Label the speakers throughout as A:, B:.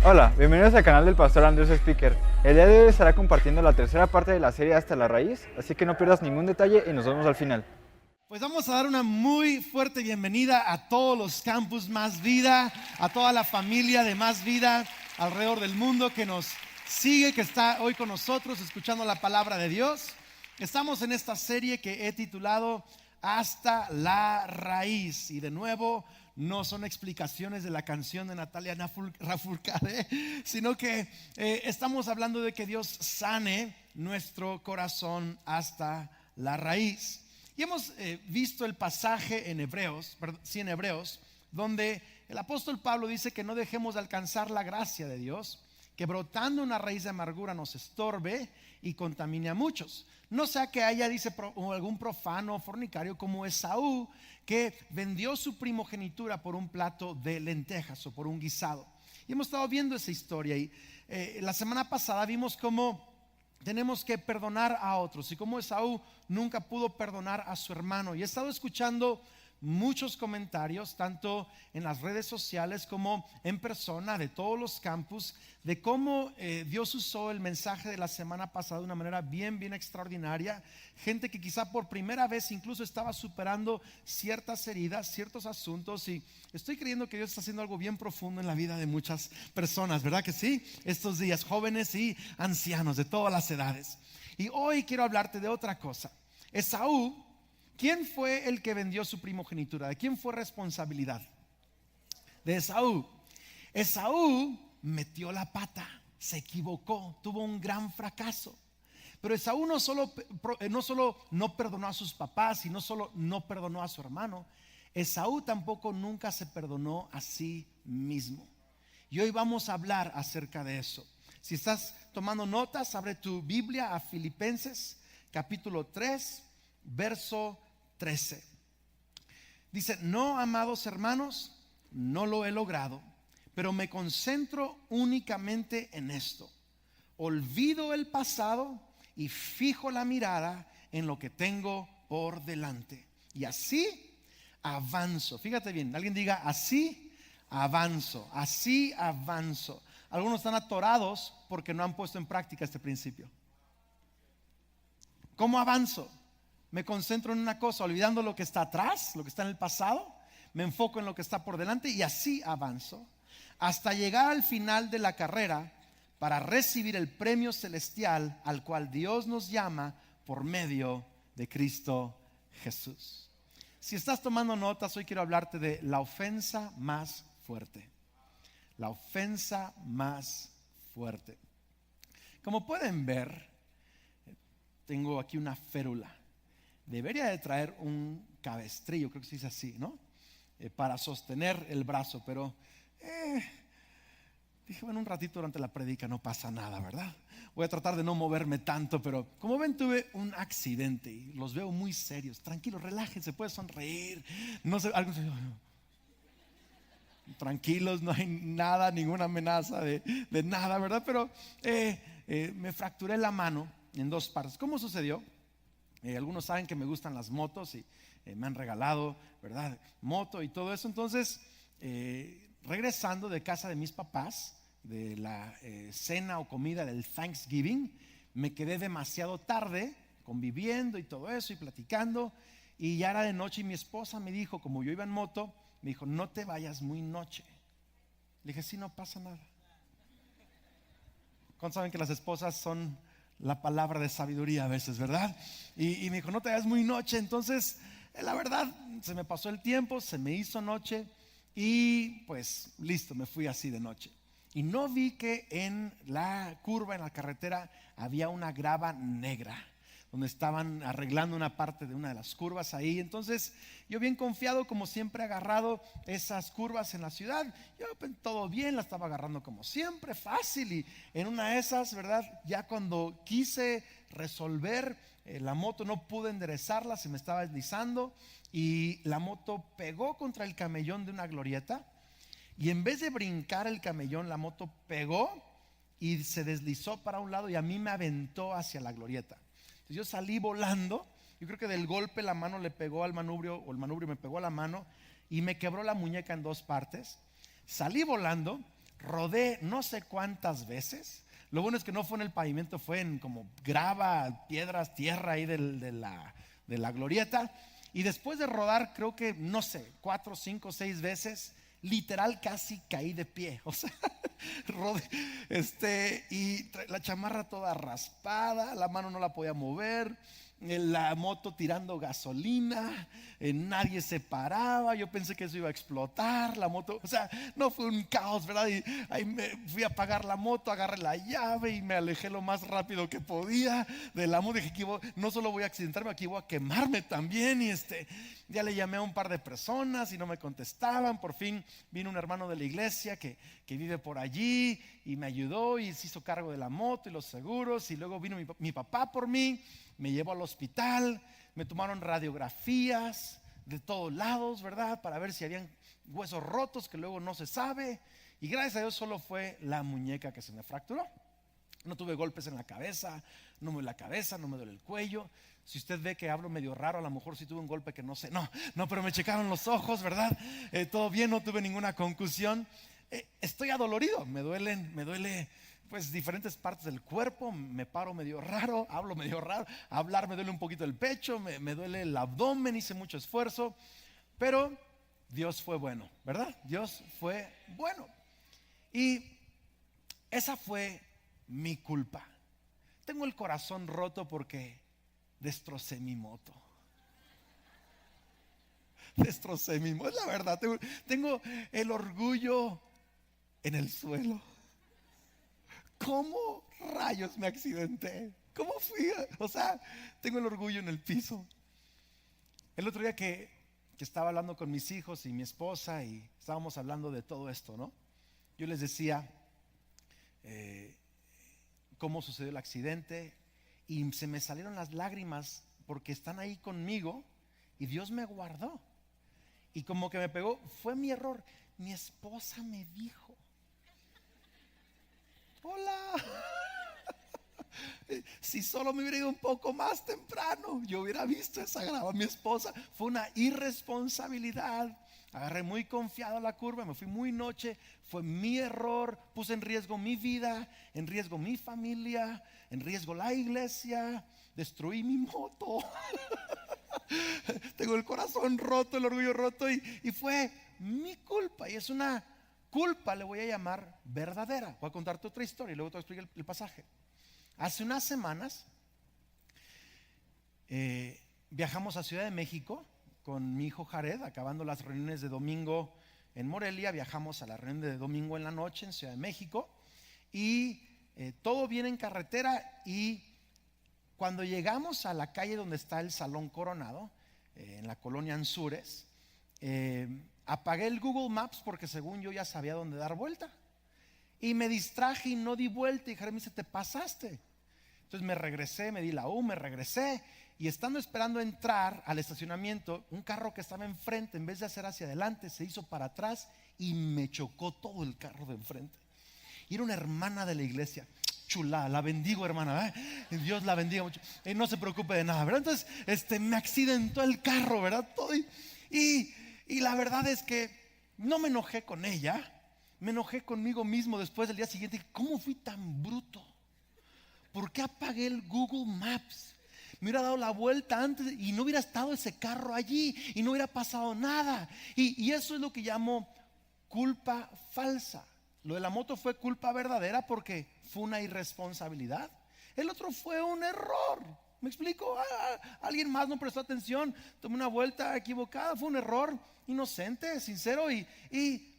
A: Hola, bienvenidos al canal del Pastor Andrés Speaker. El día de hoy estará compartiendo la tercera parte de la serie Hasta la Raíz, así que no pierdas ningún detalle y nos vemos al final.
B: Pues vamos a dar una muy fuerte bienvenida a todos los campus Más Vida, a toda la familia de Más Vida alrededor del mundo que nos sigue, que está hoy con nosotros escuchando la palabra de Dios. Estamos en esta serie que he titulado Hasta la Raíz, y de nuevo no son explicaciones de la canción de Natalia Lafourcade, sino que estamos hablando de que Dios sane nuestro corazón hasta la raíz. Y hemos visto el pasaje en Hebreos, donde el apóstol Pablo dice que no dejemos de alcanzar la gracia de Dios, que brotando una raíz de amargura nos estorbe y contamine a muchos. No sea que haya, dice, algún profano fornicario como Esaú, que vendió su primogenitura por un plato de lentejas o por un guisado. Y hemos estado viendo esa historia y la semana pasada vimos cómo tenemos que perdonar a otros y cómo Esaú nunca pudo perdonar a su hermano. Y he estado escuchando muchos comentarios, tanto en las redes sociales como en persona, de todos los campus, de cómo Dios usó el mensaje de la semana pasada de una manera bien extraordinaria. Gente que quizá por primera vez incluso estaba superando ciertas heridas, ciertos asuntos, y estoy creyendo que Dios está haciendo algo bien profundo en la vida de muchas personas, ¿verdad que sí? Estos días, jóvenes y ancianos de todas las edades. Y hoy quiero hablarte de otra cosa. Esaú, ¿quién fue el que vendió su primogenitura? ¿De quién fue responsabilidad? De Esaú. Esaú metió la pata, se equivocó, tuvo un gran fracaso. Pero Esaú no solo no perdonó a sus papás y no solo no perdonó a su hermano, Esaú tampoco nunca se perdonó a sí mismo. Y hoy vamos a hablar acerca de eso. Si estás tomando notas, abre tu Biblia a Filipenses capítulo 3, verso 13. Dice: no, amados hermanos, no lo he logrado, pero me concentro únicamente en esto. Olvido el pasado y fijo la mirada en lo que tengo por delante. Y así avanzo. Fíjate bien, alguien diga: así avanzo, así avanzo. Algunos están atorados porque no han puesto en práctica este principio. ¿Cómo avanzo? Me concentro en una cosa, olvidando lo que está atrás, lo que está en el pasado. Me enfoco en lo que está por delante y así avanzo hasta llegar al final de la carrera para recibir el premio celestial al cual Dios nos llama por medio de Cristo Jesús. Si estás tomando notas, hoy quiero hablarte de la ofensa más fuerte. La ofensa más fuerte. Como pueden ver, tengo aquí una férula. Debería de traer un cabestrillo, creo que se dice así, ¿no? Para sostener el brazo, pero dije, bueno, un ratito durante la predica no pasa nada, ¿verdad? Voy a tratar de no moverme tanto, pero como ven, tuve un accidente y los veo muy serios. Tranquilos, relájense, puede sonreír. No sé, tranquilos, no hay nada, ninguna amenaza de nada, ¿verdad? Pero me fracturé la mano en dos partes. ¿Cómo sucedió? Algunos saben que me gustan las motos y me han regalado, ¿verdad? Moto y todo eso. Entonces, regresando de casa de mis papás, de la cena o comida del Thanksgiving, me quedé demasiado tarde conviviendo y todo eso y platicando, y ya era de noche y mi esposa me dijo, como yo iba en moto, me dijo: no te vayas muy noche. Le dije: sí, no pasa nada. ¿Cuántos saben que las esposas son la palabra de sabiduría a veces, verdad? Y me dijo: no te vayas muy noche. Entonces, la verdad, se me pasó el tiempo, se me hizo noche y pues listo, me fui así de noche. Y no vi que en la curva, en la carretera, había una grava negra, donde estaban arreglando una parte de una de las curvas ahí. Entonces yo, bien confiado, como siempre, agarrado esas curvas en la ciudad. Yo todo bien, la estaba agarrando como siempre, fácil. Y en una de esas, ¿verdad? Ya cuando quise resolver la moto, no pude enderezarla, se me estaba deslizando y la moto pegó contra el camellón de una glorieta. Y en vez de brincar el camellón, la moto pegó y se deslizó para un lado y a mí me aventó hacia la glorieta. Entonces yo salí volando. Yo creo que del golpe la mano le pegó al manubrio, o el manubrio me pegó a la mano y me quebró la muñeca en dos partes. Salí volando, rodé no sé cuántas veces. Lo bueno es que no fue en el pavimento, fue en como grava, piedras, tierra ahí de la glorieta. Y después de rodar, creo que, no sé, 4, 5, 6 veces, literal casi caí de pie. O sea, y la chamarra toda raspada, la mano no la podía mover, la moto tirando gasolina, nadie se paraba, yo pensé que eso iba a explotar la moto, o sea, no, fue un caos, ¿verdad? Y ahí me fui a apagar la moto, agarré la llave y me alejé lo más rápido que podía de la moto. Dije, no solo voy a accidentarme, aquí voy a quemarme también. Y ya le llamé a un par de personas y no me contestaban. Por fin vino un hermano de la iglesia que vive por allí y me ayudó y se hizo cargo de la moto y los seguros. Y luego vino mi papá por mí, me llevó al hospital, me tomaron radiografías de todos lados, ¿verdad? Para ver si habían huesos rotos, que luego no se sabe. Y gracias a Dios solo fue la muñeca que se me fracturó. No tuve golpes en la cabeza, no me duele la cabeza, no me duele el cuello. Si usted ve que hablo medio raro, a lo mejor sí tuve un golpe que no sé. No, pero me checaron los ojos, ¿verdad? Todo bien, no tuve ninguna concusión. Estoy adolorido, me duele pues diferentes partes del cuerpo, me paro medio raro, hablo medio raro, hablar me duele un poquito el pecho, me duele el abdomen, hice mucho esfuerzo, pero Dios fue bueno, ¿verdad? Dios fue bueno. Y esa fue mi culpa. Tengo el corazón roto porque destrocé mi moto. Destrocé mi moto, es la verdad. Tengo el orgullo en el suelo. ¿Cómo rayos me accidenté? ¿Cómo fui? O sea, tengo el orgullo en el piso. El otro día que estaba hablando con mis hijos y mi esposa y estábamos hablando de todo esto, ¿no? Yo les decía cómo sucedió el accidente y se me salieron las lágrimas porque están ahí conmigo y Dios me guardó. Y como que me pegó, fue mi error. Mi esposa me dijo: hola, si solo me hubiera ido un poco más temprano, yo hubiera visto esa grava. Mi esposa, fue una irresponsabilidad. Agarré muy confiado la curva, me fui muy noche, fue mi error, puse en riesgo mi vida, en riesgo mi familia, en riesgo la iglesia, destruí mi moto. Tengo el corazón roto, el orgullo roto y fue mi culpa. Y es una culpa, le voy a llamar verdadera. Voy a contarte otra historia y luego te voy a explicar el pasaje. Hace unas semanas viajamos a Ciudad de México con mi hijo Jared, acabando las reuniones de domingo en Morelia. Viajamos a la reunión de domingo en la noche en Ciudad de México y todo bien en carretera. Y cuando llegamos a la calle donde está el Salón Coronado, en la colonia Anzures, apagué el Google Maps porque según yo ya sabía dónde dar vuelta y me distraje y no di vuelta. Y Jared me dice: te pasaste. Entonces me regresé, me di la U, me regresé y estando esperando entrar al estacionamiento, un carro que estaba enfrente, en vez de hacer hacia adelante, se hizo para atrás y me chocó todo el carro de enfrente. Y era una hermana de la iglesia. Chula, la bendigo, hermana, ¿eh? Dios la bendiga mucho. No se preocupe de nada, ¿verdad? Entonces me accidentó el carro, ¿verdad? Todo y la verdad es que no me enojé con ella, me enojé conmigo mismo después del día siguiente. ¿Cómo fui tan bruto? ¿Por qué apagué el Google Maps? Me hubiera dado la vuelta antes y no hubiera estado ese carro allí y no hubiera pasado nada. Y eso es lo que llamo culpa falsa. Lo de la moto fue culpa verdadera porque fue una irresponsabilidad. El otro fue un error. ¿Me explico? Alguien más no prestó atención, tomé una vuelta equivocada, fue un error inocente, sincero y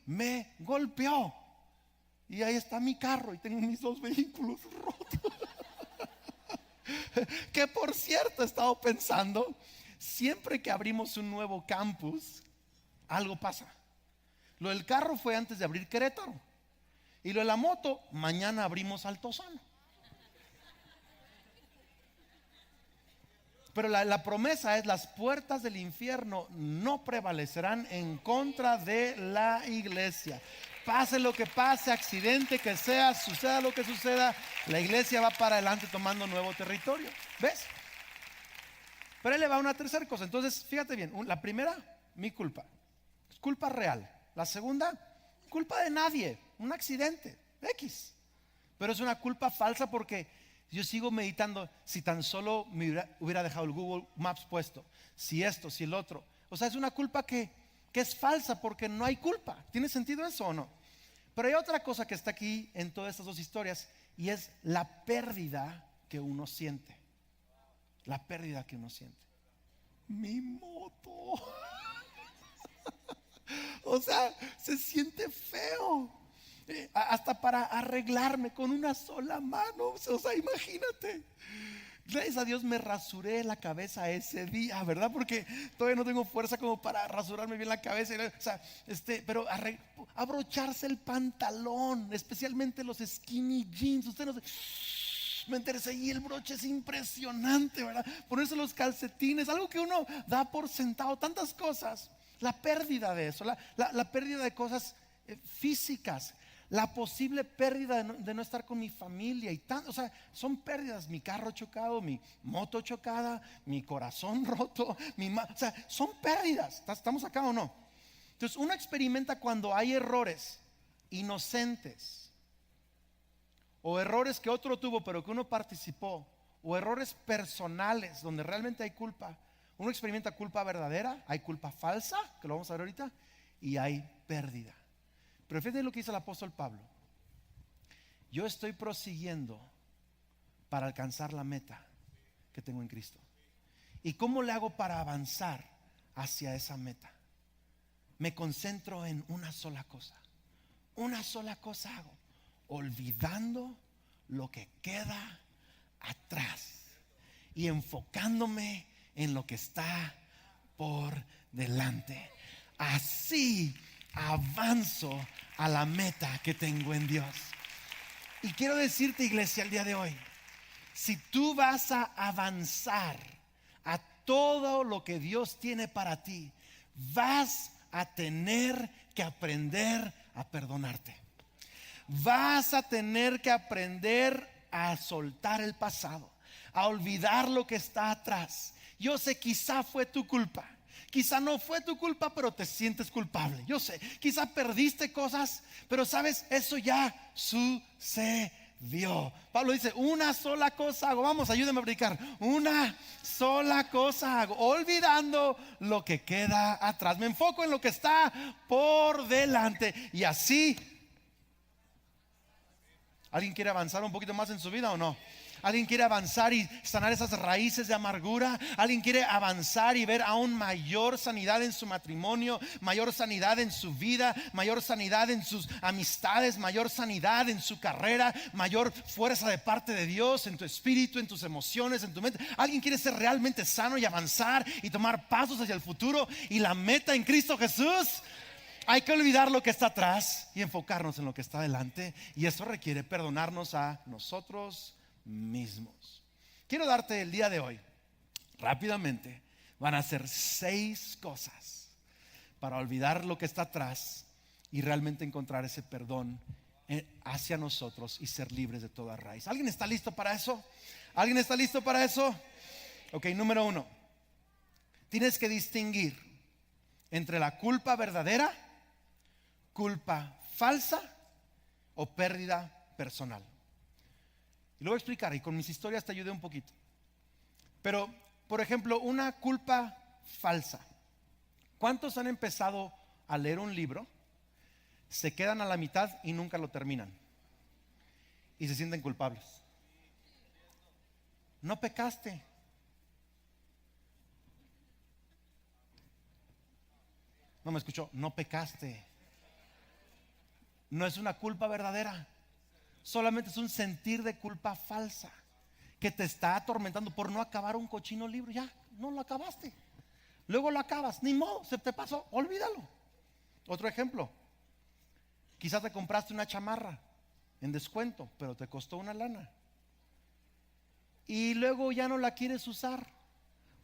B: me golpeó. Y ahí está mi carro y tengo mis dos vehículos rotos. Que por cierto he estado pensando, siempre que abrimos un nuevo campus, algo pasa. Lo del carro fue antes de abrir Querétaro. Y lo de la moto, mañana abrimos Altozano. Pero la promesa es: las puertas del infierno no prevalecerán en contra de la iglesia. Pase lo que pase, accidente que sea, suceda lo que suceda, la iglesia va para adelante tomando nuevo territorio. ¿Ves? Pero ahí le va una tercera cosa. Entonces, fíjate bien, la primera, mi culpa, es culpa real. La segunda, culpa de nadie. un accidente, X. Pero es una culpa falsa porque yo sigo meditando, si tan solo me hubiera dejado el Google Maps puesto, si esto, si el otro. O sea, es una culpa que es falsa porque no hay culpa. ¿Tiene sentido eso o no? Pero hay otra cosa que está aquí en todas estas dos historias y es la pérdida que uno siente. La pérdida que uno siente. Mi moto. O sea, se siente feo. Hasta para arreglarme con una sola mano. O sea, imagínate. Gracias a Dios me rasuré la cabeza ese día, ¿verdad? Porque todavía no tengo fuerza como para rasurarme bien la cabeza. O sea, pero abrocharse el pantalón, especialmente los skinny jeans. Usted no sé, me interesé y el broche es impresionante, ¿verdad? Ponerse los calcetines, algo que uno da por sentado, tantas cosas. La pérdida de eso, la pérdida de cosas físicas, la posible pérdida de no estar con mi familia y tanto, o sea, son pérdidas. Mi carro chocado, mi moto chocada, mi corazón roto, o sea, son pérdidas. ¿Estamos acá o no? Entonces uno experimenta cuando hay errores inocentes o errores que otro tuvo pero que uno participó, o errores personales donde realmente hay culpa. Uno experimenta culpa verdadera, hay culpa falsa, que lo vamos a ver ahorita, y hay pérdida. Pero fíjate lo que dice el apóstol Pablo. Yo estoy prosiguiendo para alcanzar la meta que tengo en Cristo. ¿Y cómo le hago para avanzar hacia esa meta? Me concentro en una sola cosa. Una sola cosa hago, olvidando lo que queda atrás y enfocándome en lo que está por delante. Así avanzo a la meta que tengo en Dios. Y quiero decirte, iglesia, el día de hoy, si tú vas a avanzar a todo lo que Dios tiene para ti, vas a tener que aprender a perdonarte. Vas a tener que aprender a soltar el pasado, a olvidar lo que está atrás. Yo sé, quizá fue tu culpa, quizá no fue tu culpa, pero te sientes culpable. Yo sé, quizá perdiste cosas, pero sabes, eso ya sucedió. Pablo dice, una sola cosa hago. Vamos, ayúdenme a predicar. Una sola cosa hago, olvidando lo que queda atrás. Me enfoco en lo que está por delante. Y así, ¿alguien quiere avanzar un poquito más en su vida o no? ¿Alguien quiere avanzar y sanar esas raíces de amargura? ¿Alguien quiere avanzar y ver aún mayor sanidad en su matrimonio, mayor sanidad en su vida, mayor sanidad en sus amistades, mayor sanidad en su carrera, mayor fuerza de parte de Dios en tu espíritu, en tus emociones, en tu mente? ¿Alguien quiere ser realmente sano y avanzar y tomar pasos hacia el futuro y la meta en Cristo Jesús? Hay que olvidar lo que está atrás y enfocarnos en lo que está delante, y eso requiere perdonarnos a nosotros mismos. Quiero darte el día de hoy, rápidamente, van a ser 6 cosas para olvidar lo que está atrás y realmente encontrar ese perdón hacia nosotros y ser libres de toda raíz. ¿Alguien está listo para eso? ¿Alguien está listo para eso? Ok, número 1. Tienes que distinguir entre la culpa verdadera, culpa falsa o pérdida personal. Y lo voy a explicar, y con mis historias te ayudé un poquito. Pero, por ejemplo, una culpa falsa. ¿Cuántos han empezado a leer un libro, se quedan a la mitad y nunca lo terminan y se sienten culpables? No pecaste. No me escuchó. No pecaste. No es una culpa verdadera. Solamente es un sentir de culpa falsa que te está atormentando por no acabar un cochino libro. Ya no lo acabaste, luego lo acabas, ni modo, se te pasó, olvídalo. Otro ejemplo, quizás te compraste una chamarra en descuento, pero te costó una lana y luego ya no la quieres usar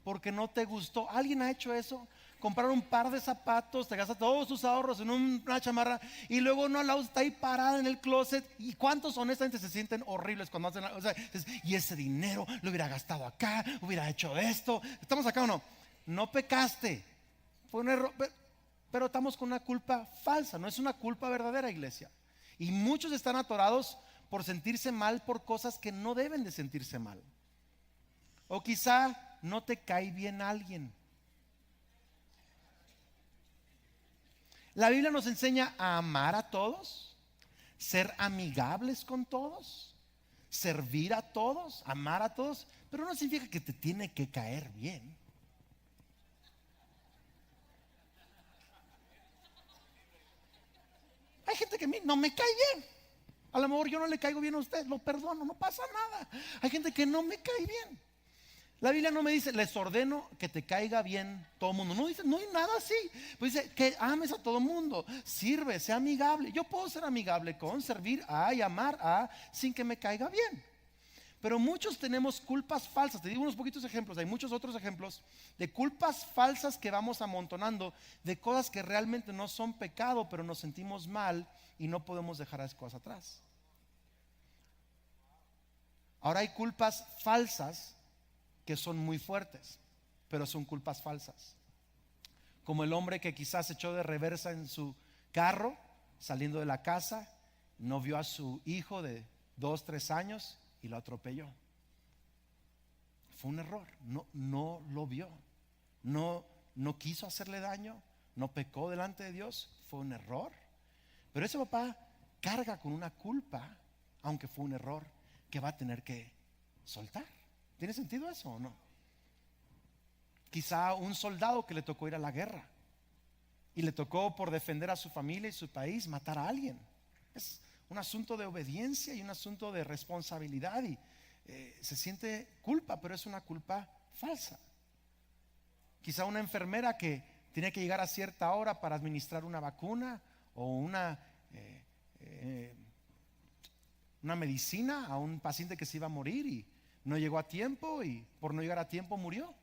B: porque no te gustó. ¿Alguien ha hecho eso? Comprar un par de zapatos, te gastas todos tus ahorros en una chamarra y luego no la usas, está ahí parada en el closet. ¿Y cuántos honestamente se sienten horribles cuando hacen? O sea, y ese dinero lo hubiera gastado acá, hubiera hecho esto. ¿Estamos acá o no? No pecaste, fue un error, pero estamos con una culpa falsa. No es una culpa verdadera, iglesia. Y muchos están atorados por sentirse mal por cosas que no deben de sentirse mal. O quizá no te cae bien alguien. La Biblia nos enseña a amar a todos, ser amigables con todos, servir a todos, amar a todos, pero no significa que te tiene que caer bien. Hay gente que a mí no me cae bien. A lo mejor yo no le caigo bien a usted, lo perdono, no pasa nada. Hay gente que no me cae bien. La Biblia no me dice, les ordeno que te caiga bien todo el mundo. No dice, no hay nada así. Pues dice que ames a todo el mundo, sirve, sea amigable. Yo puedo ser amigable con, servir a y amar a sin que me caiga bien. Pero muchos tenemos culpas falsas. Te digo unos poquitos ejemplos, hay muchos otros ejemplos de culpas falsas que vamos amontonando, de cosas que realmente no son pecado, pero nos sentimos mal y no podemos dejar esas cosas atrás. Ahora hay culpas falsas que son muy fuertes, pero son culpas falsas. Como el hombre que quizás echó de reversa en su carro saliendo de la casa, no vio a su hijo de 2, 3 años y lo atropelló. Fue un error, no lo vio, no quiso hacerle daño, no pecó delante de Dios, fue un error. Pero ese papá carga con una culpa, aunque fue un error, que va a tener que soltar. ¿Tiene sentido eso o no? Quizá un soldado que le tocó ir a la guerra y le tocó, por defender a su familia y su país, matar a alguien. Es un asunto de obediencia y un asunto de responsabilidad y se siente culpa, pero es una culpa falsa. Quizá una enfermera que tiene que llegar a cierta hora para administrar una vacuna o una medicina a un paciente que se iba a morir y no llegó a tiempo, y por no llegar a tiempo murió.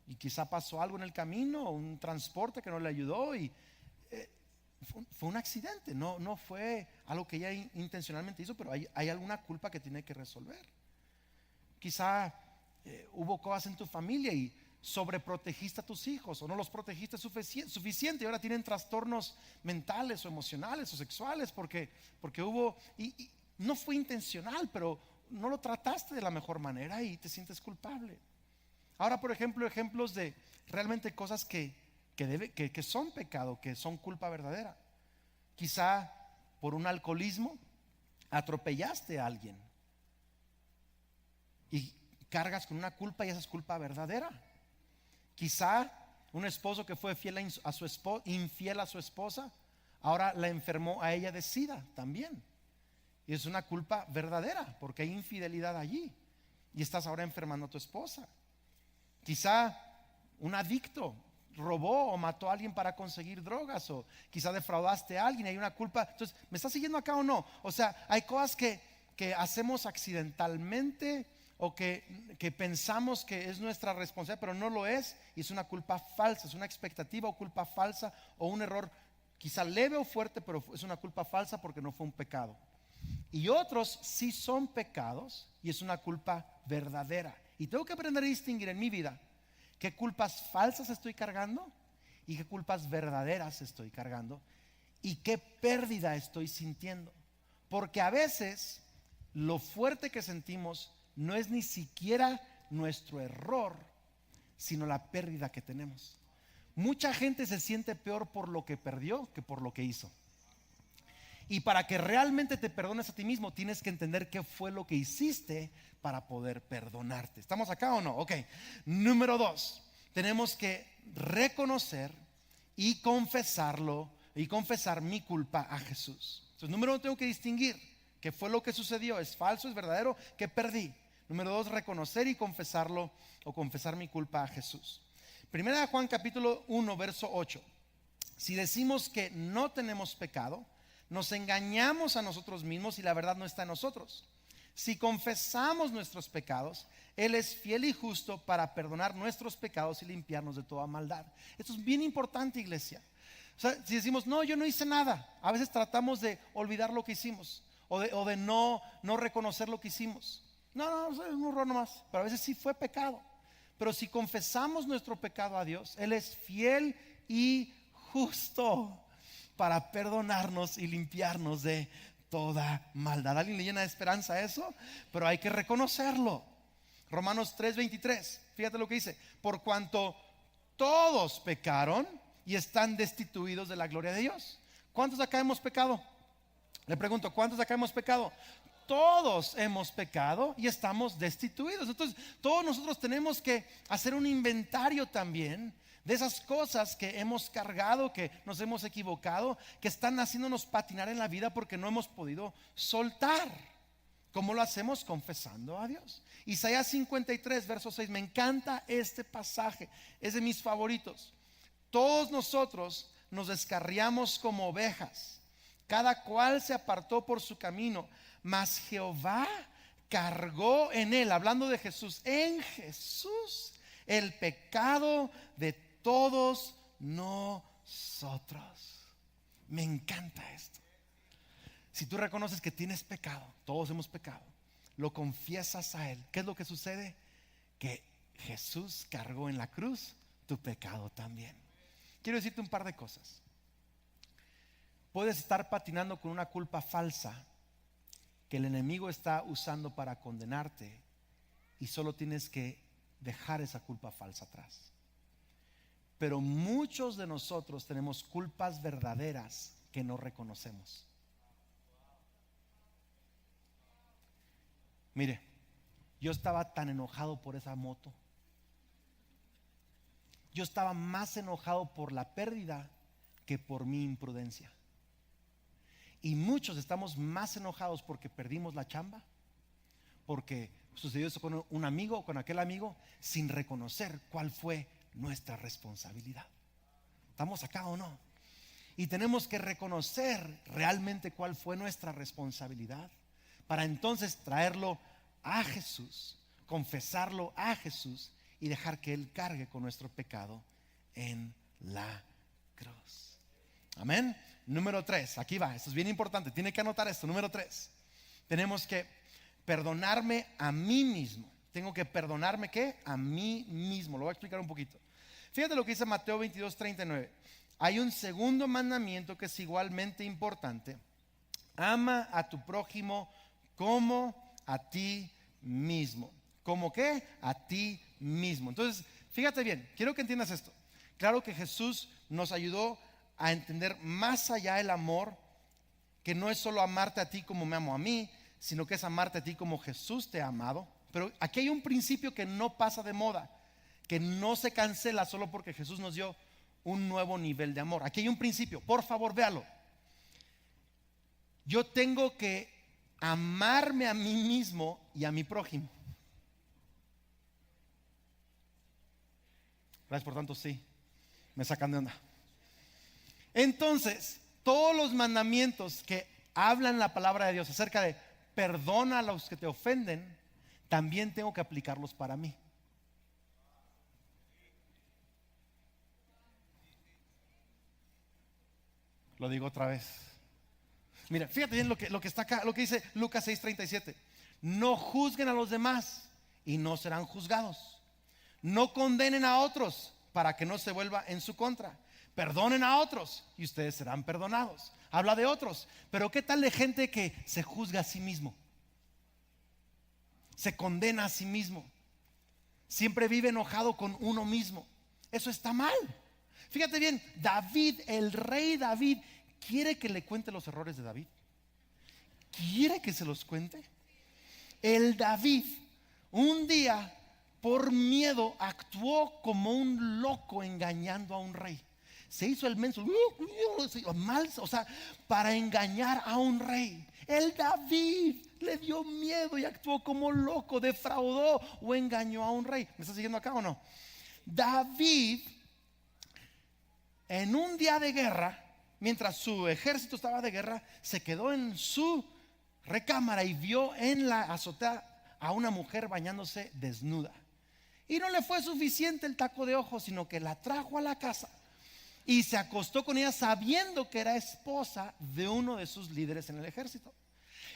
B: Y quizá pasó algo en el camino, un transporte que no le ayudó y fue un accidente, no fue algo que ella intencionalmente hizo, pero hay alguna culpa que tiene que resolver. Quizá hubo cosas en tu familia y sobreprotegiste a tus hijos o no los protegiste suficiente y ahora tienen trastornos mentales o emocionales o sexuales porque hubo, y no fue intencional, pero no lo trataste de la mejor manera y te sientes culpable. Ahora, por ejemplo, ejemplos de realmente cosas que son pecado, que son culpa verdadera. Quizá por un alcoholismo atropellaste a alguien y cargas con una culpa y esa es culpa verdadera. Quizá un esposo que fue infiel a su esposa, ahora la enfermó a ella de SIDA también. Y es una culpa verdadera porque hay infidelidad allí y estás ahora enfermando a tu esposa. Quizá un adicto robó o mató a alguien para conseguir drogas, o quizá defraudaste a alguien y hay una culpa. Entonces, ¿me estás siguiendo acá o no? O sea, hay cosas que hacemos accidentalmente o que pensamos que es nuestra responsabilidad, pero no lo es, y es una culpa falsa, es una expectativa o culpa falsa o un error quizá leve o fuerte, pero es una culpa falsa porque no fue un pecado. Y otros sí son pecados y es una culpa verdadera. Y tengo que aprender a distinguir en mi vida qué culpas falsas estoy cargando y qué culpas verdaderas estoy cargando y qué pérdida estoy sintiendo. Porque a veces lo fuerte que sentimos no es ni siquiera nuestro error, sino la pérdida que tenemos. Mucha gente se siente peor por lo que perdió que por lo que hizo. Y para que realmente te perdones a ti mismo, tienes que entender qué fue lo que hiciste para poder perdonarte. ¿Estamos acá o no? Ok. Número 2, tenemos que reconocer y confesarlo y confesar mi culpa a Jesús. Entonces, número 1, tengo que distinguir qué fue lo que sucedió, es falso, es verdadero, qué perdí. Número 2, reconocer y confesarlo o confesar mi culpa a Jesús. Primera de Juan capítulo 1 verso 8. Si decimos que no tenemos pecado, nos engañamos a nosotros mismos y la verdad no está en nosotros. Si confesamos nuestros pecados, Él es fiel y justo para perdonar nuestros pecados y limpiarnos de toda maldad. Esto es bien importante, iglesia. O sea, si decimos, no, yo no hice nada, a veces tratamos de olvidar lo que hicimos o de no reconocer lo que hicimos. No, es un error nomás, pero a veces sí fue pecado. Pero si confesamos nuestro pecado a Dios, Él es fiel y justo para perdonarnos y limpiarnos de toda maldad. ¿Alguien le llena de esperanza eso? Pero hay que reconocerlo. Romanos 3:23, fíjate lo que dice: por cuanto todos pecaron y están destituidos de la gloria de Dios. ¿Cuántos acá hemos pecado? Le pregunto, ¿cuántos acá hemos pecado? Todos hemos pecado y estamos destituidos. Entonces, todos nosotros tenemos que hacer un inventario también de esas cosas que hemos cargado, que nos hemos equivocado, que están haciéndonos patinar en la vida porque no hemos podido soltar. ¿Cómo lo hacemos? Confesando a Dios. Isaías 53, verso 6. Me encanta este pasaje, es de mis favoritos. Todos nosotros nos descarriamos como ovejas, cada cual se apartó por su camino, mas Jehová cargó en él, hablando de Jesús, en Jesús, el pecado de todos nosotros. Me encanta esto. Si tú reconoces que tienes pecado, todos hemos pecado, lo confiesas a Él, ¿qué es lo que sucede? Que Jesús cargó en la cruz tu pecado también. Quiero decirte un par de cosas. Puedes estar patinando con una culpa falsa que el enemigo está usando para condenarte, y solo tienes que dejar esa culpa falsa atrás. Pero muchos de nosotros tenemos culpas verdaderas que no reconocemos. Mire, yo estaba tan enojado por esa moto. Yo estaba más enojado por la pérdida que por mi imprudencia. Y muchos estamos más enojados porque perdimos la chamba, porque sucedió eso con un amigo o con aquel amigo, sin reconocer cuál fue nuestra responsabilidad. ¿Estamos acá o no? Y tenemos que reconocer realmente cuál fue nuestra responsabilidad, para entonces traerlo a Jesús, confesarlo a Jesús y dejar que Él cargue con nuestro pecado en la cruz. Amén. Número 3, aquí va, esto es bien importante, tiene que anotar esto. Número 3, tenemos que perdonarme a mí mismo. Tengo que perdonarme, ¿qué? A mí mismo. Lo voy a explicar un poquito. Fíjate lo que dice Mateo 22:39. Hay un segundo mandamiento que es igualmente importante: ama a tu prójimo como a ti mismo. ¿Cómo qué? A ti mismo. Entonces, fíjate bien, quiero que entiendas esto. Claro que Jesús nos ayudó a entender más allá el amor, que no es solo amarte a ti como me amo a mí, sino que es amarte a ti como Jesús te ha amado. Pero aquí hay un principio que no pasa de moda, que no se cancela solo porque Jesús nos dio un nuevo nivel de amor. Aquí hay un principio, por favor véalo. Yo tengo que amarme a mí mismo y a mi prójimo. Gracias por tanto, sí, me sacan de onda. Entonces, todos los mandamientos que hablan la palabra de Dios acerca de perdona a los que te ofenden, también tengo que aplicarlos para mí. Lo digo otra vez. Mira, fíjate bien lo que está acá, lo que dice Lucas 6:37. No juzguen a los demás y no serán juzgados. No condenen a otros para que no se vuelva en su contra. Perdonen a otros y ustedes serán perdonados. Habla de otros, pero ¿qué tal de gente que se juzga a sí mismo? Se condena a sí mismo. Siempre vive enojado con uno mismo. Eso está mal. Fíjate bien, David, el rey David, quiere que le cuente los errores de David. ¿Quiere que se los cuente? El David, un día, por miedo, actuó como un loco engañando a un rey. Se hizo el menso, mal, o sea, para engañar a un rey. El David le dio miedo y actuó como loco, defraudó o engañó a un rey. ¿Me está siguiendo acá o no? David, en un día de guerra, mientras su ejército estaba de guerra, se quedó en su recámara y vio en la azotea a una mujer bañándose desnuda. Y no le fue suficiente el taco de ojo, sino que la trajo a la casa y se acostó con ella sabiendo que era esposa de uno de sus líderes en el ejército.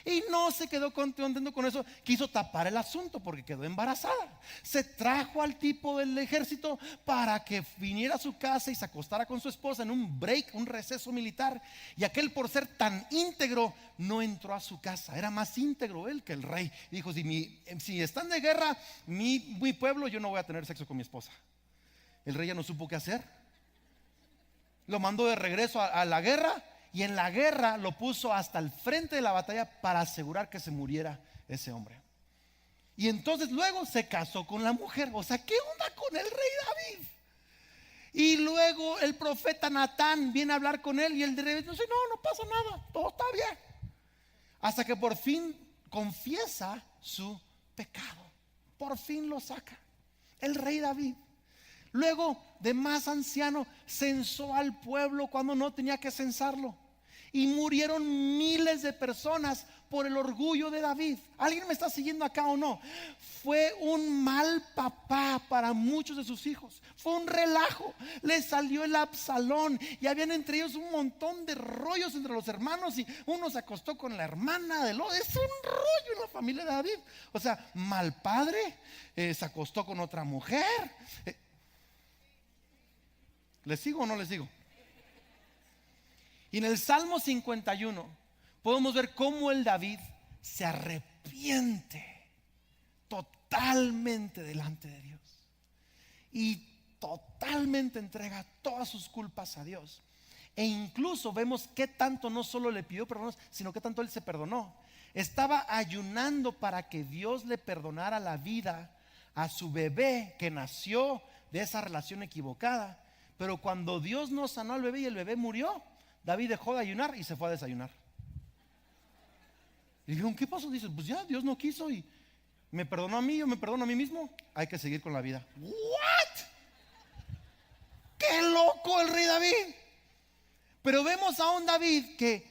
B: Y no se quedó contento con eso, quiso tapar el asunto porque quedó embarazada. Se trajo al tipo del ejército para que viniera a su casa y se acostara con su esposa en un break, un receso militar. Y aquel, por ser tan íntegro, no entró a su casa. Era más íntegro él que el rey. Dijo, si están de guerra mi pueblo, yo no voy a tener sexo con mi esposa. El rey ya no supo qué hacer. Lo mandó de regreso a la guerra. Y en la guerra lo puso hasta el frente de la batalla para asegurar que se muriera ese hombre. Y entonces luego se casó con la mujer. O sea, ¿qué onda con el rey David? Y luego el profeta Natán viene a hablar con él y el de repente dice, no pasa nada, todo está bien. Hasta que por fin confiesa su pecado. Por fin lo saca el rey David. Luego, de más anciano, censó al pueblo cuando no tenía que censarlo. Y murieron miles de personas por el orgullo de David. ¿Alguien me está siguiendo acá o no? Fue un mal papá para muchos de sus hijos. Fue un relajo. Le salió el Absalón y habían entre ellos un montón de rollos entre los hermanos. Y uno se acostó con la hermana del otro. Es un rollo en la familia de David. O sea, mal padre, se acostó con otra mujer. ¿Les sigo o no les sigo? Y en el Salmo 51 podemos ver cómo el David se arrepiente totalmente delante de Dios y totalmente entrega todas sus culpas a Dios. E incluso vemos qué tanto no solo le pidió perdón, sino qué tanto él se perdonó. Estaba ayunando para que Dios le perdonara la vida a su bebé que nació de esa relación equivocada. Pero cuando Dios no sanó al bebé y el bebé murió, David dejó de ayunar y se fue a desayunar. Y dijeron, ¿qué pasó? Dice, pues ya, Dios no quiso y me perdonó a mí, yo me perdono a mí mismo. Hay que seguir con la vida. ¿What? ¡Qué loco el rey David! Pero vemos a un David que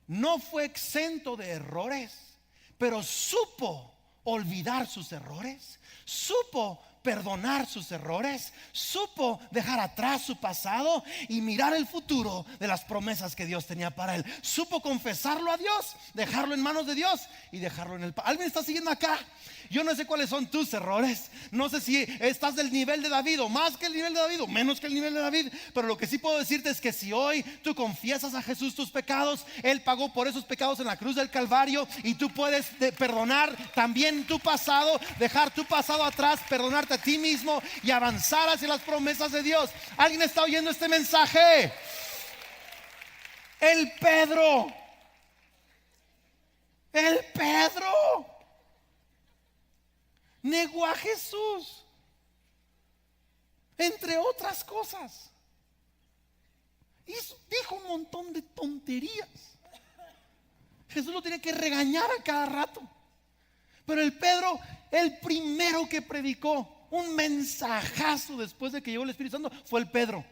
B: no fue exento de errores, pero supo olvidar sus errores, supo perdonar sus errores, supo dejar atrás su pasado y mirar el futuro de las promesas que Dios tenía para él. Supo confesarlo a Dios, dejarlo en manos de Dios y dejarlo en el... ¿Alguien está siguiendo acá? Yo no sé cuáles son tus errores, no sé si estás del nivel de David o más que el nivel de David o menos que el nivel de David, pero lo que sí puedo decirte es que si hoy tú confiesas a Jesús tus pecados, Él pagó por esos pecados en la cruz del Calvario y tú puedes perdonar también tu pasado, dejar tu pasado atrás, perdonarte a ti mismo y avanzar hacia las promesas de Dios. ¿Alguien está oyendo este mensaje? El Pedro negó a Jesús, entre otras cosas, y dijo un montón de tonterías. Jesús lo tenía que regañar a cada rato. Pero el Pedro, el primero que predicó un mensajazo después de que llegó el Espíritu Santo, fue el Pedro.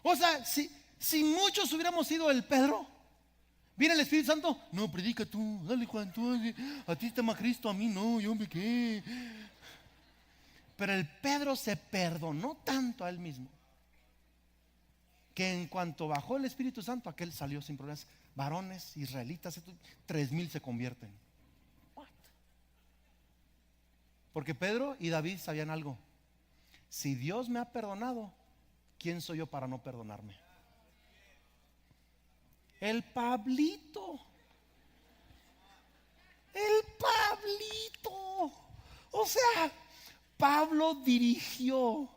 B: O sea, si muchos hubiéramos sido el Pedro, viene el Espíritu Santo, no, predica tú, dale Juan, tú, a ti te ama Cristo, a mí no, yo me qué. Pero el Pedro se perdonó tanto a él mismo que en cuanto bajó el Espíritu Santo, aquel salió sin problemas. Varones israelitas, 3,000 se convierten. What? Porque Pedro y David sabían algo. Si Dios me ha perdonado, ¿quién soy yo para no perdonarme? El Pablito. O sea, Pablo dirigió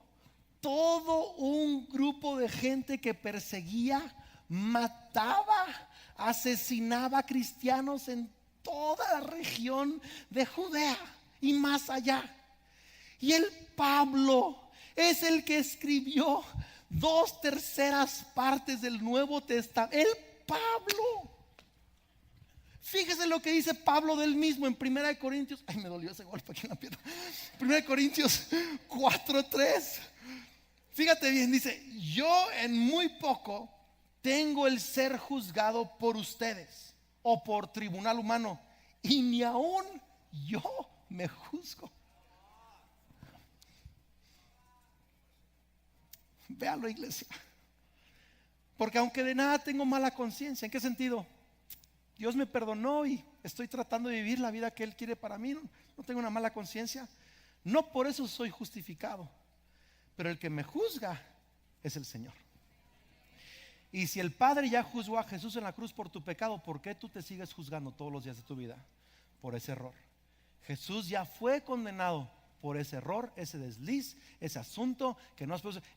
B: todo un grupo de gente que perseguía, mataba, asesinaba a cristianos en toda la región de Judea y más allá. Y el Pablo es el que escribió 2/3 partes del Nuevo Testamento. El Pablo. Fíjese lo que dice Pablo del mismo en 1 Corintios. Ay, me dolió ese golpe aquí en la pierna. 1 Corintios 4:3. Fíjate bien, dice: yo en muy poco tengo el ser juzgado por ustedes o por tribunal humano, y ni aún yo me juzgo. Véanlo, iglesia. Porque aunque de nada tengo mala conciencia. ¿En qué sentido? Dios me perdonó y estoy tratando de vivir la vida que Él quiere para mí. No tengo una mala conciencia. No por eso soy justificado, pero el que me juzga es el Señor. Y si el Padre ya juzgó a Jesús en la cruz por tu pecado, ¿por qué tú te sigues juzgando todos los días de tu vida por ese error? Jesús ya fue condenado por ese error, ese desliz, ese asunto que no es posible.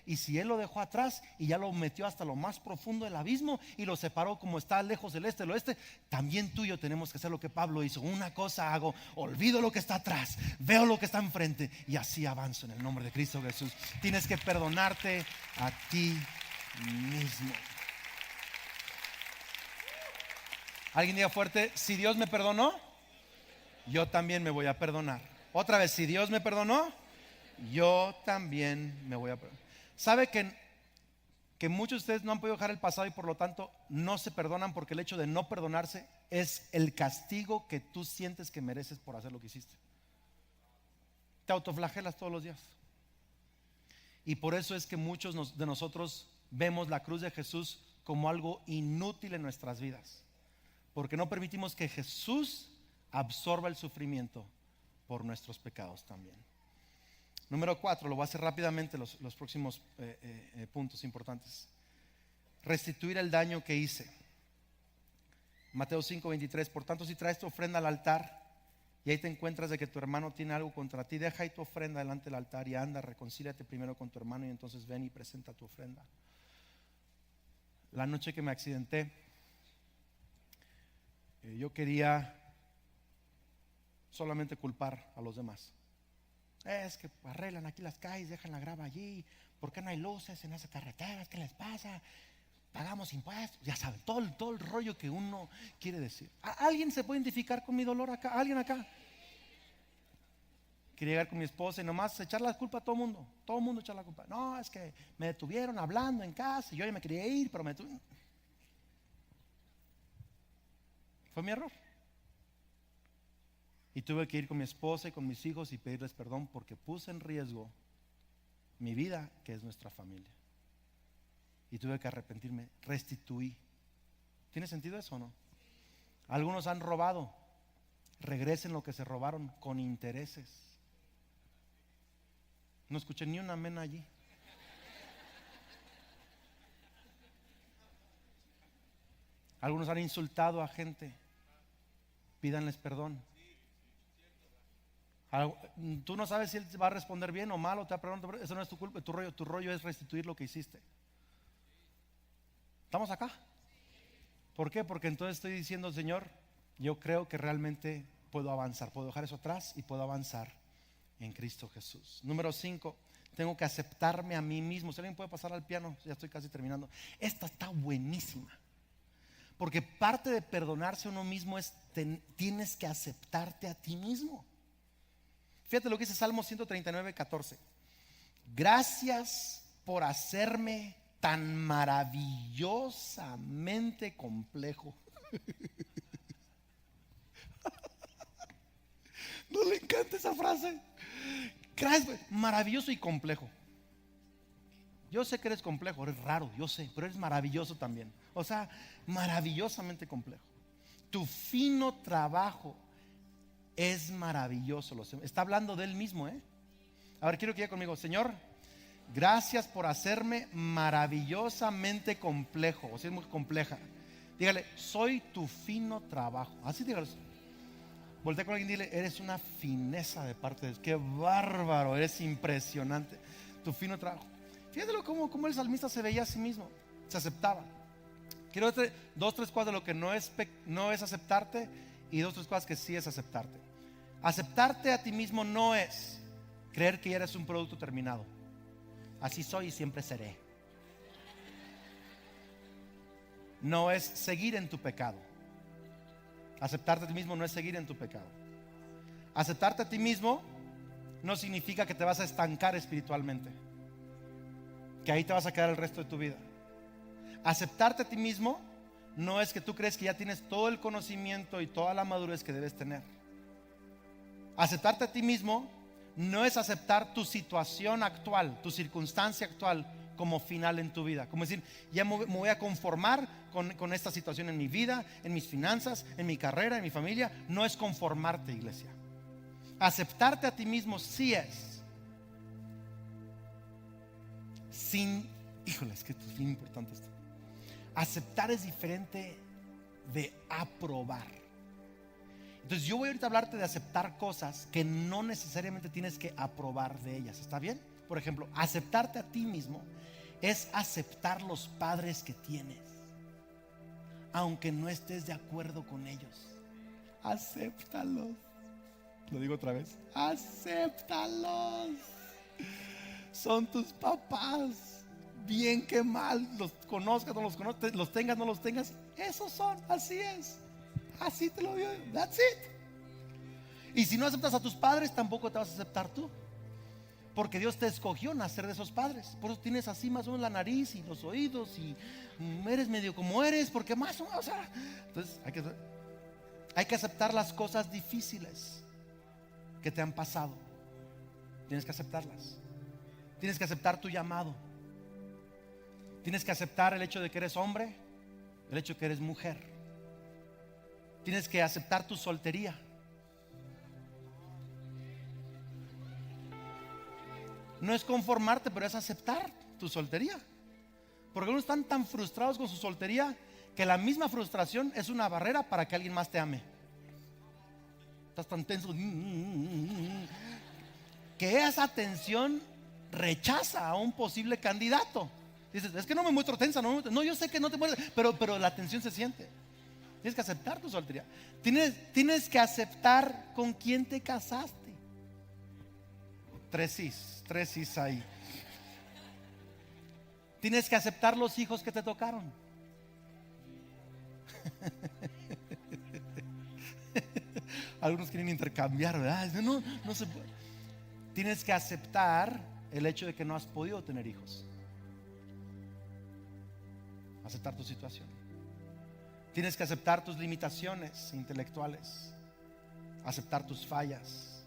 B: Y si Él lo dejó atrás y ya lo metió hasta lo más profundo del abismo y lo separó como está lejos del este del oeste, también tú y yo tenemos que hacer lo que Pablo hizo. Una cosa hago, olvido lo que está atrás, veo lo que está enfrente y así avanzo en el nombre de Cristo Jesús. Tienes que perdonarte a ti mismo. Alguien diga fuerte: si Dios me perdonó, yo también me voy a perdonar. Otra vez, si Dios me perdonó, yo también me voy a perdonar. ¿Sabe que muchos de ustedes no han podido dejar el pasado y por lo tanto no se perdonan porque el hecho de no perdonarse es el castigo que tú sientes que mereces por hacer lo que hiciste? Te autoflagelas todos los días. Y por eso es que muchos de nosotros vemos la cruz de Jesús como algo inútil en nuestras vidas, porque no permitimos que Jesús absorba el sufrimiento por nuestros pecados también. Número 4, lo voy a hacer rápidamente los próximos puntos importantes. Restituir el daño que hice. Mateo 5:23. Por tanto, si traes tu ofrenda al altar y ahí te encuentras de que tu hermano tiene algo contra ti, deja ahí tu ofrenda delante del altar y anda, reconcíliate primero con tu hermano y entonces ven y presenta tu ofrenda. La noche que me accidenté, yo quería solamente culpar a los demás. Es que arreglan aquí las calles, dejan la grava allí, ¿por qué no hay luces en esas carreteras? ¿Qué les pasa? Pagamos impuestos, ya saben, todo el rollo que uno quiere decir. ¿Alguien se puede identificar con mi dolor acá? ¿Alguien acá? Quería llegar con mi esposa y nomás echar la culpa a todo el mundo echar la culpa. No, es que me detuvieron hablando en casa y yo ya me quería ir, pero me detuvieron. Fue mi error. Y tuve que ir con mi esposa y con mis hijos y pedirles perdón porque puse en riesgo mi vida, que es nuestra familia. Y tuve que arrepentirme, restituí. ¿Tiene sentido eso o no? Algunos han robado, regresen lo que se robaron con intereses. No escuché ni un amén allí. Algunos han insultado a gente, pídanles perdón. Tú no sabes si él va a responder bien o mal o te va a perdonar. Eso no es tu culpa, tu rollo es restituir lo que hiciste. ¿Estamos acá? ¿Por qué? Porque entonces estoy diciendo: Señor, yo creo que realmente puedo avanzar, puedo dejar eso atrás y puedo avanzar en Cristo Jesús. Número 5, tengo que aceptarme a mí mismo. Si alguien puede pasar al piano, ya estoy casi terminando. Esta está buenísima, porque parte de perdonarse a uno mismo es tienes que aceptarte a ti mismo. Fíjate lo que dice Salmo 139:14. Gracias por hacerme tan maravillosamente complejo. ¿No le encanta esa frase? Gracias, maravilloso y complejo. Yo sé que eres complejo, eres raro, yo sé, pero eres maravilloso también. O sea, maravillosamente complejo. Tu fino trabajo es maravilloso. Está hablando de él mismo, ¿eh? A ver, quiero que diga conmigo: Señor, gracias por hacerme maravillosamente complejo. O sea, es muy compleja. Dígale: soy tu fino trabajo. Así dígalo. Voltea con alguien y dile: eres una fineza de parte de Dios. Qué bárbaro, eres impresionante. Tu fino trabajo. Fíjate cómo el salmista se veía a sí mismo. Se aceptaba. Quiero 2, 3 cosas de lo que no es aceptarte y 2, 3 cosas que sí es aceptarte. Aceptarte a ti mismo no es creer que ya eres un producto terminado. Así soy y siempre seré. No es seguir en tu pecado. Aceptarte a ti mismo no es seguir en tu pecado. Aceptarte a ti mismo no significa que te vas a estancar espiritualmente, que ahí te vas a quedar el resto de tu vida. Aceptarte a ti mismo no es que tú crees que ya tienes todo el conocimiento y toda la madurez que debes tener. Aceptarte a ti mismo no es aceptar tu situación actual, tu circunstancia actual como final en tu vida. Como decir, ya me voy a conformar con esta situación en mi vida, en mis finanzas, en mi carrera, en mi familia. No es conformarte, iglesia. Aceptarte a ti mismo sí es. Híjole, es que es bien importante esto. Aceptar es diferente de aprobar. Entonces yo voy ahorita a hablarte de aceptar cosas que no necesariamente tienes que aprobar de ellas. ¿Está bien? Por ejemplo, aceptarte a ti mismo es aceptar los padres que tienes, aunque no estés de acuerdo con ellos. Acéptalos. Lo digo otra vez. Acéptalos. Son tus papás. Bien que mal, los conozcas, no los conozcas, los tengas, no los tengas. Esos son, así es. Así te lo digo. That's it. Y si no aceptas a tus padres, tampoco te vas a aceptar tú. Porque Dios te escogió nacer de esos padres. Por eso tienes así más o menos la nariz y los oídos y eres medio como eres, porque más o menos, o sea, entonces hay que aceptar las cosas difíciles que te han pasado. Tienes que aceptarlas. Tienes que aceptar tu llamado. Tienes que aceptar el hecho de que eres hombre, el hecho de que eres mujer. Tienes que aceptar tu soltería. No es conformarte, pero es aceptar tu soltería. Porque algunos están tan frustrados con su soltería que la misma frustración es una barrera para que alguien más te ame. Estás tan tenso que esa tensión rechaza a un posible candidato. Dices, es que no me muestro tensa. No, yo sé que no te mueres, pero la tensión se siente. Tienes que aceptar tu soltería. Tienes que aceptar con quién te casaste. Tres sís ahí. Tienes que aceptar los hijos que te tocaron. Algunos quieren intercambiar, ¿verdad? No se puede. Tienes que aceptar el hecho de que no has podido tener hijos. Aceptar tu situación. Tienes que aceptar tus limitaciones intelectuales. Aceptar tus fallas.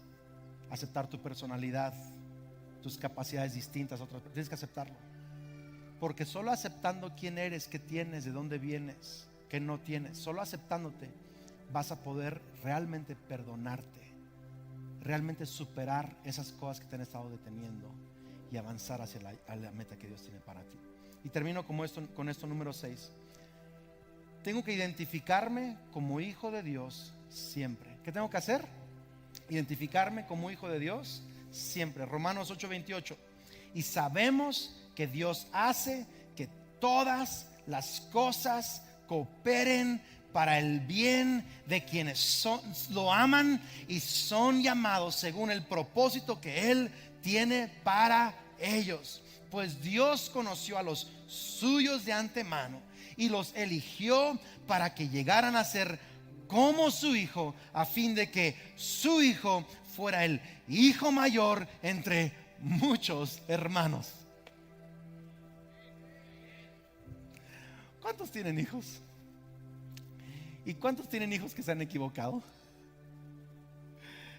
B: Aceptar tu personalidad, tus capacidades distintas a otras. Tienes que aceptarlo. Porque solo aceptando quién eres, qué tienes, de dónde vienes, qué no tienes, solo aceptándote vas a poder realmente perdonarte, realmente superar esas cosas que te han estado deteniendo y avanzar hacia la meta que Dios tiene para ti. Y termino con esto número 6. Tengo que identificarme como hijo de Dios siempre. ¿Qué tengo que hacer? Identificarme como hijo de Dios siempre. Romanos 8:28. Y sabemos que Dios hace que todas las cosas cooperen para el bien de quienes lo aman y son llamados según el propósito que Él tiene para ellos. Pues Dios conoció a los suyos de antemano y los eligió para que llegaran a ser como su hijo, a fin de que su hijo fuera el hijo mayor entre muchos hermanos. ¿Cuántos tienen hijos? ¿Y cuántos tienen hijos que se han equivocado?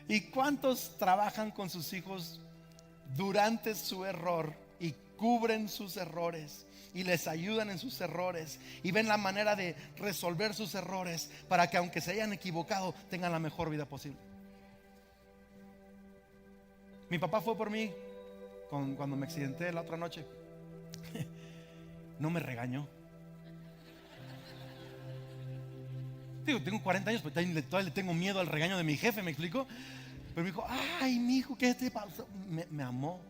B: ¿Y cuántos trabajan con sus hijos durante su error y cubren sus errores y les ayudan en sus errores y ven la manera de resolver sus errores para que aunque se hayan equivocado tengan la mejor vida posible? Mi papá fue por mí cuando me accidenté la otra noche. No me regañó. Digo, tengo 40 años, pero todavía le tengo miedo al regaño de mi jefe, ¿me explico? Pero me dijo, ay, mi hijo, ¿qué te pasó? Me amó,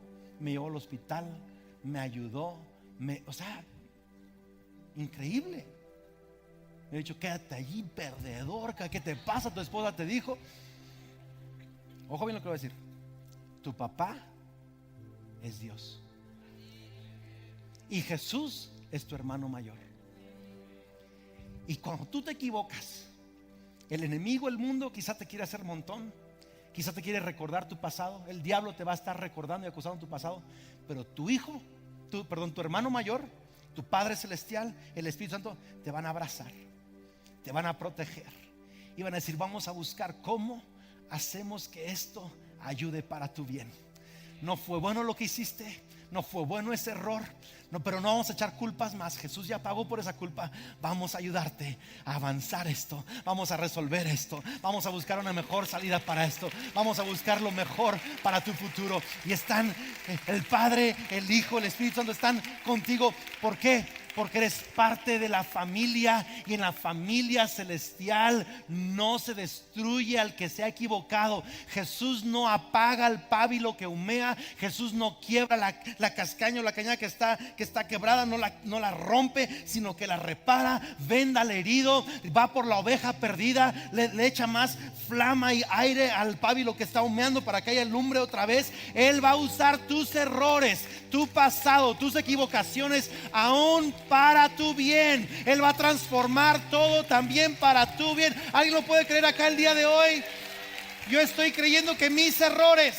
B: me llevó al hospital, me ayudó, o sea, increíble. Me ha dicho, quédate allí, perdedor, ¿qué te pasa? Tu esposa te dijo. Ojo bien lo que voy a decir. Tu papá es Dios y Jesús es tu hermano mayor. Y cuando tú te equivocas, el enemigo, el mundo, quizá te quiere hacer montón, quizá te quiere recordar tu pasado. El diablo te va a estar recordando y acusando tu pasado. Pero tu hijo, tu hermano mayor, tu Padre Celestial, el Espíritu Santo, te van a abrazar, te van a proteger y van a decir, vamos a buscar cómo hacemos que esto ayude para tu bien. No fue bueno lo que hiciste, no fue bueno ese error. No, pero no vamos a echar culpas más. Jesús ya pagó por esa culpa. Vamos a ayudarte a avanzar esto. Vamos a resolver esto. Vamos a buscar una mejor salida para esto. Vamos a buscar lo mejor para tu futuro. Y están el Padre, el Hijo, el Espíritu Santo están contigo. ¿Por qué? Porque eres parte de la familia, y en la familia celestial no se destruye al que se ha equivocado. Jesús no apaga el pábilo que humea. Jesús no quiebra la castaña o la caña que está quebrada, no la rompe, sino que la repara, venda al herido, va por la oveja perdida, le echa más flama y aire al pábilo que está humeando para que haya lumbre otra vez. Él va a usar tus errores, tu pasado, tus equivocaciones, aún para tu bien. Él va a transformar todo también para tu bien. ¿Alguien lo puede creer acá el día de hoy? Yo estoy creyendo que mis errores,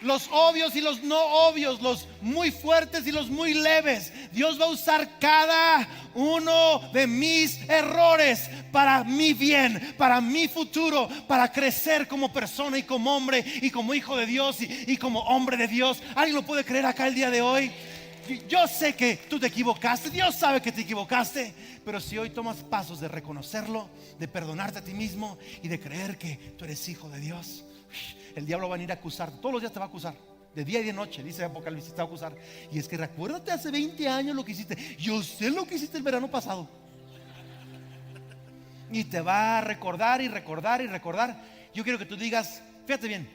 B: los obvios y los no obvios, los muy fuertes y los muy leves, Dios va a usar cada uno de mis errores para mi bien, para mi futuro, para crecer como persona y como hombre y como hijo de Dios y como hombre de Dios. ¿Alguien lo puede creer acá el día de hoy? Yo sé que tú te equivocaste, Dios sabe que te equivocaste, pero si hoy tomas pasos de reconocerlo, de perdonarte a ti mismo y de creer que tú eres hijo de Dios, el diablo va a venir a acusarte. Todos los días te va a acusar, de día y de noche, dice Apocalipsis, te va a acusar. Y es que recuérdate hace 20 años lo que hiciste. Yo sé lo que hiciste el verano pasado. Y te va a recordar y recordar y recordar. Yo quiero que tú digas, fíjate bien,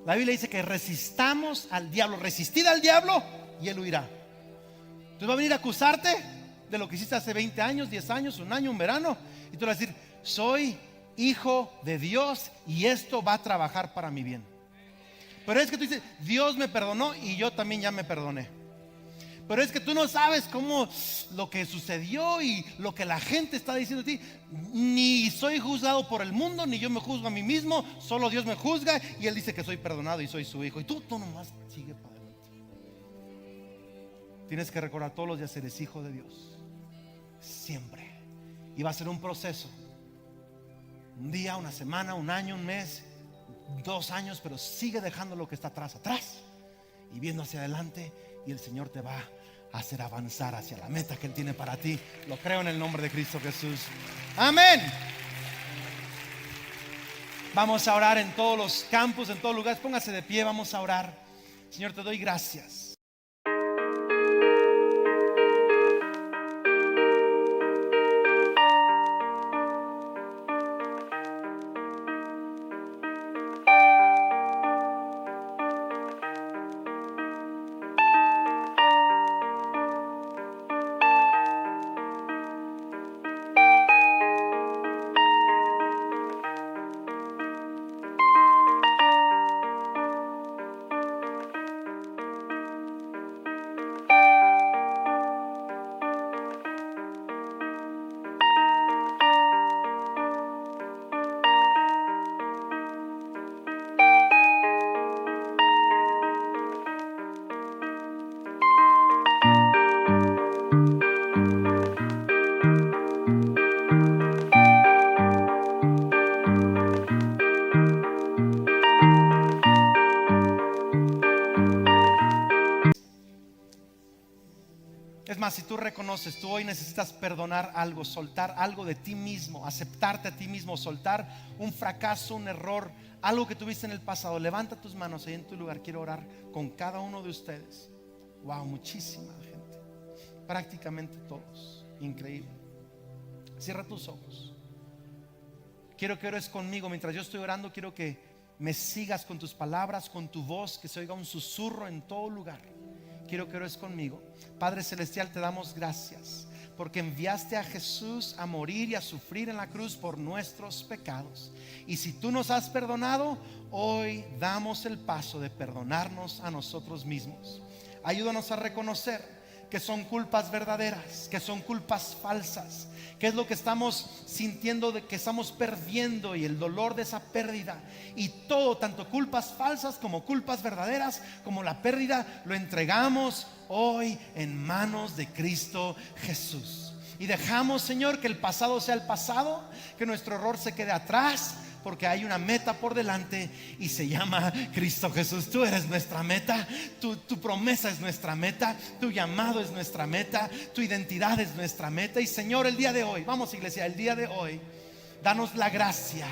B: la Biblia dice que resistamos al diablo. Resistid al diablo y él huirá. Entonces va a venir a acusarte de lo que hiciste hace 20 años, 10 años, un año, un verano. Y tú vas a decir, soy hijo de Dios y esto va a trabajar para mi bien. Pero es que tú dices, Dios me perdonó y yo también ya me perdoné. Pero es que tú no sabes cómo lo que sucedió y lo que la gente está diciendo de ti. Ni soy juzgado por el mundo, ni yo me juzgo a mí mismo. Solo Dios me juzga y Él dice que soy perdonado y soy su hijo. Y tú nomás sigue para adelante. Tienes que recordar todos los días, eres hijo de Dios. Siempre. Y va a ser un proceso. Un día, una semana, un año, un mes, 2 años, pero sigue dejando lo que está atrás y viendo hacia adelante, y el Señor te va a hacer avanzar hacia la meta que Él tiene para ti. Lo creo en el nombre de Cristo Jesús. Amén. Vamos a orar en todos los campos, en todos lugares. Póngase de pie, vamos a orar. Señor, te doy gracias. Es más, si tú reconoces, tú hoy necesitas perdonar algo, soltar algo de ti mismo, aceptarte a ti mismo, soltar un fracaso, un error, algo que tuviste en el pasado. Levanta tus manos ahí en tu lugar. Quiero orar con cada uno de ustedes. Wow, muchísima gente, prácticamente todos. Increíble. Cierra tus ojos. Quiero que ores conmigo. Mientras yo estoy orando, quiero que me sigas con tus palabras, con tu voz, que se oiga un susurro en todo lugar. Quiero que ores conmigo. Padre Celestial, te damos gracias porque enviaste a Jesús a morir y a sufrir en la cruz por nuestros pecados. Y si tú nos has perdonado, hoy damos el paso de perdonarnos a nosotros mismos. Ayúdanos a reconocer que son culpas verdaderas, que son culpas falsas, que es lo que estamos sintiendo, de que estamos perdiendo, y el dolor de esa pérdida, y todo, tanto culpas falsas como culpas verdaderas, como la pérdida, lo entregamos hoy en manos de Cristo Jesús. Y dejamos, Señor, que el pasado sea el pasado, que nuestro error se quede atrás, porque hay una meta por delante y se llama Cristo Jesús. Tú eres nuestra meta, tu promesa es nuestra meta, tu llamado es nuestra meta, tu identidad es nuestra meta. Y Señor, el día de hoy, vamos iglesia, el día de hoy, danos la gracia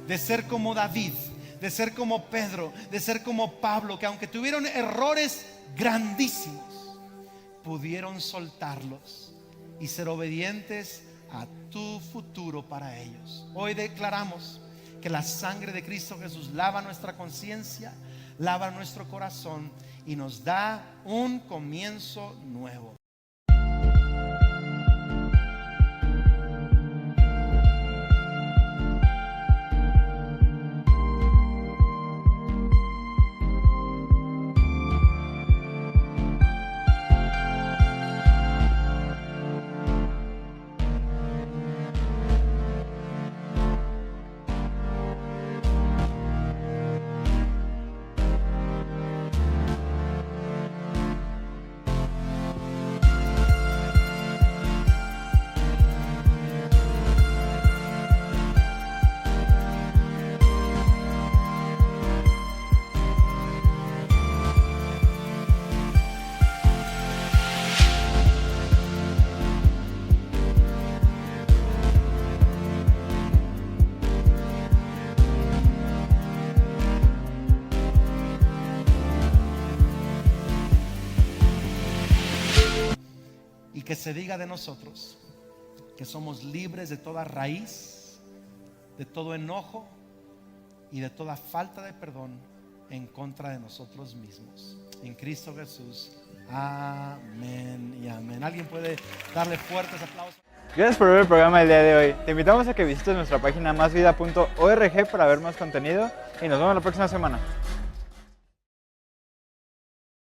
B: de ser como David, de ser como Pedro, de ser como Pablo, que aunque tuvieron errores grandísimos, pudieron soltarlos y ser obedientes a tu futuro para ellos. Hoy declaramos que la sangre de Cristo Jesús lava nuestra conciencia, lava nuestro corazón y nos da un comienzo nuevo. Y que se diga de nosotros que somos libres de toda raíz, de todo enojo y de toda falta de perdón en contra de nosotros mismos. En Cristo Jesús. Amén y amén. ¿Alguien puede darle fuertes aplausos?
A: Gracias por ver el programa del día de hoy. Te invitamos a que visites nuestra página másvida.org para ver más contenido y nos vemos la próxima semana.